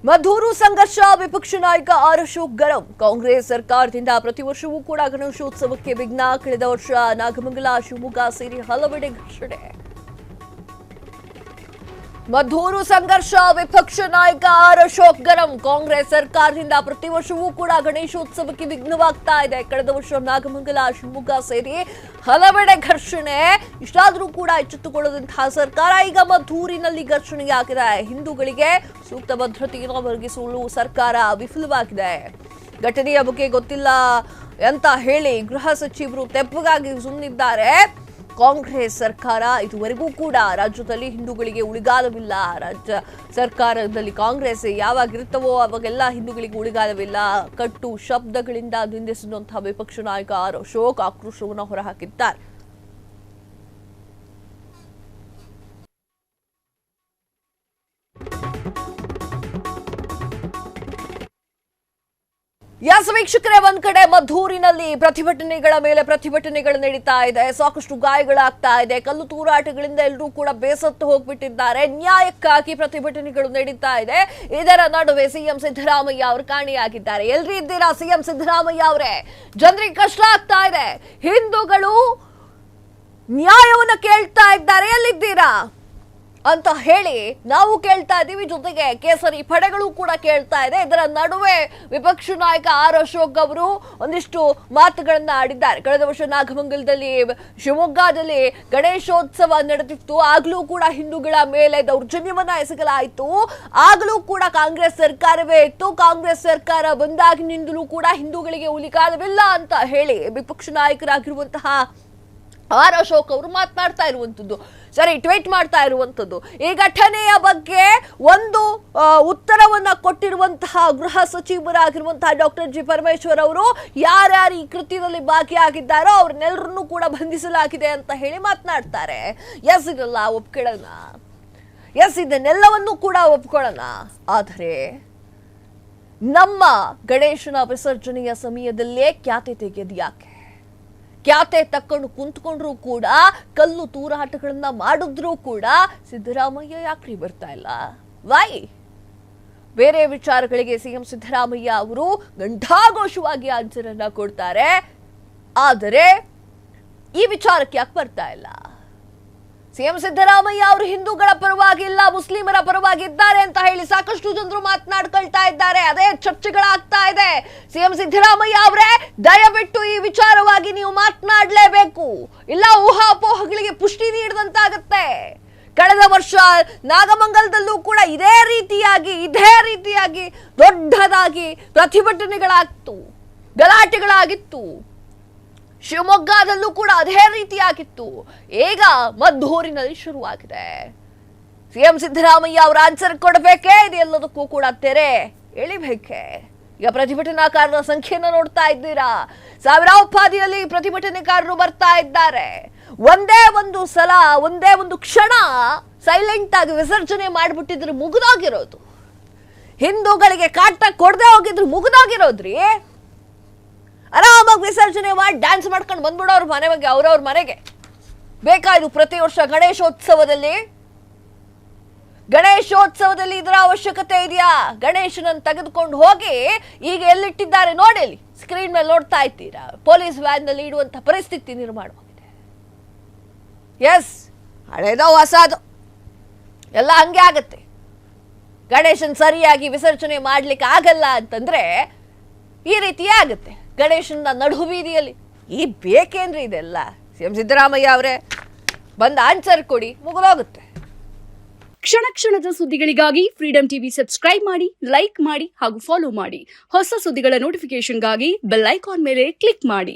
ಮಧೂರು ಸಂಘರ್ಷ ವಿಪಕ್ಷ ನಾಯಕ ಆರ್ ಅಶೋಕ್ ಗರಂ. ಕಾಂಗ್ರೆಸ್ ಸರ್ಕಾರದಿಂದ ಪ್ರತಿ ವರ್ಷವೂ ಕೂಡ ಗಣೇಶೋತ್ಸವಕ್ಕೆ ವಿಘ್ನ. ಕಳೆದ ವರ್ಷ ನಾಗಮಂಗಲ, ಶಿವಮೊಗ್ಗ ಸೇರಿ ಹಲವೆಡೆ ಘರ್ಷಣೆ. ಮಧೂರು ಸಂಘರ್ಷ ವಿಪಕ್ಷ ನಾಯಕ ಆರ್ ಅಶೋಕ್ ಗರಂ. ಕಾಂಗ್ರೆಸ್ ಸರ್ಕಾರದಿಂದ ಪ್ರತಿ ವರ್ಷವೂ ಕೂಡ ಗಣೇಶೋತ್ಸವಕ್ಕೆ ವಿಘ್ನವಾಗ್ತಾ ಇದೆ. ಕಳೆದ ವರ್ಷ ನಾಗಮಂಗಲ, ಶಿವಮೊಗ್ಗ ಸೇರಿ ಹಲವೆಡೆ ಘರ್ಷಣೆ. ಇಷ್ಟಾದರೂ ಕೂಡ ಎಚ್ಚೆತ್ತುಕೊಳ್ಳದಂತಹ ಸರ್ಕಾರ ಈಗ ಮಧೂರಿನಲ್ಲಿ ಘರ್ಷಣೆಯಾಗಿದೆ. ಹಿಂದೂಗಳಿಗೆ ಸೂಕ್ತ ಭದ್ರತೆಯನ್ನು ಒದಗಿಸಲು ಸರ್ಕಾರ ವಿಫಲವಾಗಿದೆ. ಘಟನೆಯ ಬಗ್ಗೆ ಗೊತ್ತಿಲ್ಲ ಅಂತ ಹೇಳಿ ಗೃಹ ಸಚಿವರು ತೆಪ್ಪಗಾಗಿ ಸುಮ್ಮನಿದ್ದಾರೆ. ಕಾಂಗ್ರೆಸ್ ಸರ್ಕಾರ ಇದುವರೆಗೂ ಕೂಡ ರಾಜ್ಯದಲ್ಲಿ ಹಿಂದೂಗಳಿಗೆ ಉಳಿಗಾಲವಿಲ್ಲ. ರಾಜ್ಯ ಸರ್ಕಾರದಲ್ಲಿ ಕಾಂಗ್ರೆಸ್ ಯಾವಾಗಿರುತ್ತವೋ ಅವಾಗೆಲ್ಲ ಹಿಂದೂಗಳಿಗೆ ಉಳಿಗಾಲವಿಲ್ಲ. ಕಟ್ಟು ಶಬ್ದಗಳಿಂದ ನಿಂದಿಸಿದಂತಹ ವಿಪಕ್ಷ ನಾಯಕ ಆರ್ ಅಶೋಕ್ ಆಕ್ರೋಶವನ್ನು ಹೊರಹಾಕಿದ್ದಾರೆ. ವೀಕ್ಷಕರೇ, ಒಂದ್ ಕಡೆ ಮಧೂರಿನಲ್ಲಿ ಪ್ರತಿಭಟನೆಗಳ ಮೇಲೆ ಪ್ರತಿಭಟನೆಗಳು ನಡೀತಾ ಇದೆ. ಸಾಕಷ್ಟು ಗಾಯಗಳಾಗ್ತಾ ಇದೆ. ಕಲ್ಲು ತೂರಾಟಗಳಿಂದ ಎಲ್ಲರೂ ಕೂಡ ಬೇಸತ್ತು ಹೋಗ್ಬಿಟ್ಟಿದ್ದಾರೆ. ನ್ಯಾಯಕ್ಕಾಗಿ ಪ್ರತಿಭಟನೆಗಳು ನಡೀತಾ ಇದೆ. ಇದರ ನಡುವೆ ಸಿಎಂ ಸಿದ್ದರಾಮಯ್ಯ ಅವರು ಕಾಣೆಯಾಗಿದ್ದಾರೆ. ಎಲ್ರಿ ಇದ್ದೀರಾ ಸಿಎಂ ಸಿದ್ದರಾಮಯ್ಯ ಅವರೇ? ಜನರಿಗೆ ಕಷ್ಟ ಆಗ್ತಾ ಇದೆ. ಹಿಂದೂಗಳು ನ್ಯಾಯವನ್ನ ಕೇಳ್ತಾ ಇದ್ದಾರೆ. ಎಲ್ಲಿದ್ದೀರಾ ಅಂತ ಹೇಳಿ ನಾವು ಕೇಳ್ತಾ ಇದ್ದೀವಿ. ಜೊತೆಗೆ ಕೇಸರಿ ಪಡೆಗಳು ಕೂಡ ಕೇಳ್ತಾ ಇದೆ. ಇದರ ನಡುವೆ ವಿಪಕ್ಷ ನಾಯಕ ಆರ್ ಅಶೋಕ್ ಅವರು ಒಂದಿಷ್ಟು ಮಾತುಗಳನ್ನ ಆಡಿದ್ದಾರೆ. ಕಳೆದ ವರ್ಷ ನಾಗಮಂಗಲದಲ್ಲಿ, ಶಿವಮೊಗ್ಗದಲ್ಲಿ ಗಣೇಶೋತ್ಸವ ನಡೆದಿತ್ತು. ಆಗ್ಲೂ ಕೂಡ ಹಿಂದೂಗಳ ಮೇಲೆ ದೌರ್ಜನ್ಯವನ್ನ ಎಸಗಲಾಯಿತು. ಆಗ್ಲೂ ಕೂಡ ಕಾಂಗ್ರೆಸ್ ಸರ್ಕಾರವೇ ಇತ್ತು. ಕಾಂಗ್ರೆಸ್ ಸರ್ಕಾರ ಬಂದಾಗಿನಿಂದಲೂ ಕೂಡ ಹಿಂದೂಗಳಿಗೆ ಉಳಿಗಾಲವಿಲ್ಲ ಅಂತ ಹೇಳಿ ವಿಪಕ್ಷ ನಾಯಕರಾಗಿರುವಂತಹ ಆರ್ ಅಶೋಕ್ ಅವರು ಮಾತನಾಡ್ತಾ ಇರುವಂತದ್ದು, ಟ್ವೀಟ್ ಮಾಡ್ತಾ ಇರುವಂತದ್ದು. ಈ ಘಟನೆಯ ಬಗ್ಗೆ ಒಂದು ಉತ್ತರವನ್ನ ಕೊಟ್ಟಿರುವಂತಹ ಗೃಹ ಸಚಿವರಾಗಿರುವಂತಹ ಡಾಕ್ಟರ್ ಜಿ ಪರಮೇಶ್ವರ್ ಅವರು ಯಾರ್ಯಾರು ಈ ಕೃತ್ಯದಲ್ಲಿ ಭಾಗಿಯಾಗಿದ್ದಾರೋ ಅವ್ರನ್ನೆಲ್ಲರನ್ನೂ ಕೂಡ ಬಂಧಿಸಲಾಗಿದೆ ಅಂತ ಹೇಳಿ ಮಾತನಾಡ್ತಾರೆ. ಇದೆಲ್ಲ ಒಪ್ಕೊಳ್ಳೋಣ, ಇದನ್ನೆಲ್ಲವನ್ನೂ ಕೂಡ ಒಪ್ಕೊಳ್ಳೋಣ. ಆದರೆ ನಮ್ಮ ಗಣೇಶನ ವಿಸರ್ಜನೆಯ ಸಮಯದಲ್ಲೇ ಖ್ಯಾತೆ ತೆಗೆದು ಯಾಕೆ? ಖ್ಯಾತೆ ತಕ್ಕೊಂಡು ಕುಂತ್ಕೊಂಡ್ರು ಕೂಡ, ಕಲ್ಲು ತೂರಾಟಗಳನ್ನ ಮಾಡಿದ್ರು ಕೂಡ ಸಿದ್ದರಾಮಯ್ಯ ಯಾಕ್ರಿ ಬರ್ತಾ ಇಲ್ಲ? ವೈ? ಬೇರೆ ವಿಚಾರಗಳಿಗೆ ಸಿಎಂ ಸಿದ್ದರಾಮಯ್ಯ ಅವರು ಗಂಟಾಘೋಷವಾಗಿ ಆನ್ಸರ್ ಅನ್ನ ಕೊಡ್ತಾರೆ. ಆದರೆ ಈ ವಿಚಾರಕ್ಕೆ ಯಾಕೆ ಬರ್ತಾ ಇಲ್ಲ? ಸಿಎಂ ಸಿದ್ದರಾಮಯ್ಯ ಅವರು ಹಿಂದೂಗಳ ಪರವಾಗಿಲ್ಲ, ಮುಸ್ಲಿಮರ ಪರವಾಗಿದ್ದಾರೆ ಅಂತ ಹೇಳಿ ಸಾಕಷ್ಟು ಜನರು ಮಾತನಾಡ್ಕೊಳ್ತಾ ಇದ್ದಾರೆ. ಅದೇ ಚರ್ಚೆಗಳಾಗ್ತಾ ಇದೆ. ಸಿಎಂ ಸಿದ್ದರಾಮಯ್ಯ ಅವರೇ, ದಯವಿಟ್ಟು ಈ ವಿಚಾರವಾಗಿ ನೀವು ಮಾತನಾಡಲೇಬೇಕು, ಇಲ್ಲ ಊಹಾಪೋಹಗಳಿಗೆ ಪುಷ್ಟಿ ನೀಡಿದಂತಾಗತ್ತೆ. ಕಳೆದ ವರ್ಷ ನಾಗಮಂಗಲದಲ್ಲೂ ಕೂಡ ಇದೇ ರೀತಿಯಾಗಿ ದೊಡ್ಡದಾಗಿ ಪ್ರತಿಭಟನೆಗಳಾಗಿತ್ತು, ಗಲಾಟೆಗಳಾಗಿತ್ತು. ಶಿವಮೊಗ್ಗದಲ್ಲೂ ಕೂಡ ಅದೇ ರೀತಿಯಾಗಿತ್ತು. ಈಗ ಮಧೂರಿನಲ್ಲಿ ಶುರುವಾಗಿದೆ. ಸಿಎಂ ಸಿದ್ದರಾಮಯ್ಯ ಅವರ ಆನ್ಸರ್ ಕೊಡಬೇಕೇ? ಇದೆಲ್ಲದಕ್ಕೂ ಕೂಡ ತೆರೆ ಎಳಿಬೇಕೆ? ಈಗ ಪ್ರತಿಭಟನಾಕಾರರ ಸಂಖ್ಯೆಯನ್ನು ನೋಡ್ತಾ ಇದ್ದೀರಾ. ಸಾವಿರಾರು ಪ್ರತಿಭಟನೆಕಾರರು ಬರ್ತಾ ಇದ್ದಾರೆ. ಒಂದೇ ಒಂದು ಕ್ಷಣ ಸೈಲೆಂಟ್ ಆಗಿ ವಿಸರ್ಜನೆ ಮಾಡಿಬಿಟ್ಟಿದ್ರು ಮುಗಿದೋಗಿರೋದು. ಹಿಂದೂಗಳಿಗೆ ಕಾಟ ಕೊಡದೆ ಹೋಗಿದ್ರು ಮುಗಿದೋಗಿರೋದ್ರಿ. ಆರಾಮಾಗಿ ವಿಸರ್ಜನೆ ಮಾಡಿ ಡ್ಯಾನ್ಸ್ ಮಾಡ್ಕೊಂಡು ಬಂದ್ಬಿಡೋರು ಮನೆ ಬಗ್ಗೆ, ಅವ್ರವ್ರ ಮನೆಗೆ. ಬೇಕಾಯ್ತು ಪ್ರತಿ ವರ್ಷ ಗಣೇಶೋತ್ಸವದಲ್ಲಿ ಇದರ ಅವಶ್ಯಕತೆ ಇದೆಯಾ? ಗಣೇಶನನ್ನು ತೆಗೆದುಕೊಂಡು ಹೋಗಿ ಈಗ ಎಲ್ಲಿಟ್ಟಿದ್ದಾರೆ ನೋಡಿ, ಸ್ಕ್ರೀನ್ ಮೇಲೆ ನೋಡ್ತಾ ಇದ್ದೀರಾ. ಪೊಲೀಸ್ ವ್ಯಾನ್ ನಲ್ಲಿ ಇಡುವಂತ ಪರಿಸ್ಥಿತಿ ನಿರ್ಮಾಣವಾಗಿದೆ. ಹಳೇದೋ ಹೊಸದು ಎಲ್ಲ ಹಂಗೆ ಆಗತ್ತೆ. ಗಣೇಶನ್ ಸರಿಯಾಗಿ ವಿಸರ್ಜನೆ ಮಾಡ್ಲಿಕ್ಕೆ ಆಗಲ್ಲ ಅಂತಂದ್ರೆ ಈ ರೀತಿ ಆಗುತ್ತೆ. ಗಣೇಶನ ನಡು ಬೀದಿಯಲ್ಲಿ ಬೇಕೇನ್ರಿ ಇದೆಲ್ಲ? ಸಿಎಂ ಸಿದ್ದರಾಮಯ್ಯ ಅವರೇ, ಬಂದ ಆನ್ಸರ್ ಕೊಡಿ, ಮುಗಿದೋಗುತ್ತೆ. ಕ್ಷಣ ಕ್ಷಣದ ಸುದ್ದಿಗಳಿಗಾಗಿ ಫ್ರೀಡಂ ಟಿವಿ ಸಬ್ಸ್ಕ್ರೈಬ್ ಮಾಡಿ, ಲೈಕ್ ಮಾಡಿ ಹಾಗೂ ಫಾಲೋ ಮಾಡಿ. ಹೊಸ ಸುದ್ದಿಗಳ ನೋಟಿಫಿಕೇಶನ್ಗಾಗಿ ಬೆಲ್ ಐಕಾನ್ ಮೇಲೆ ಕ್ಲಿಕ್ ಮಾಡಿ.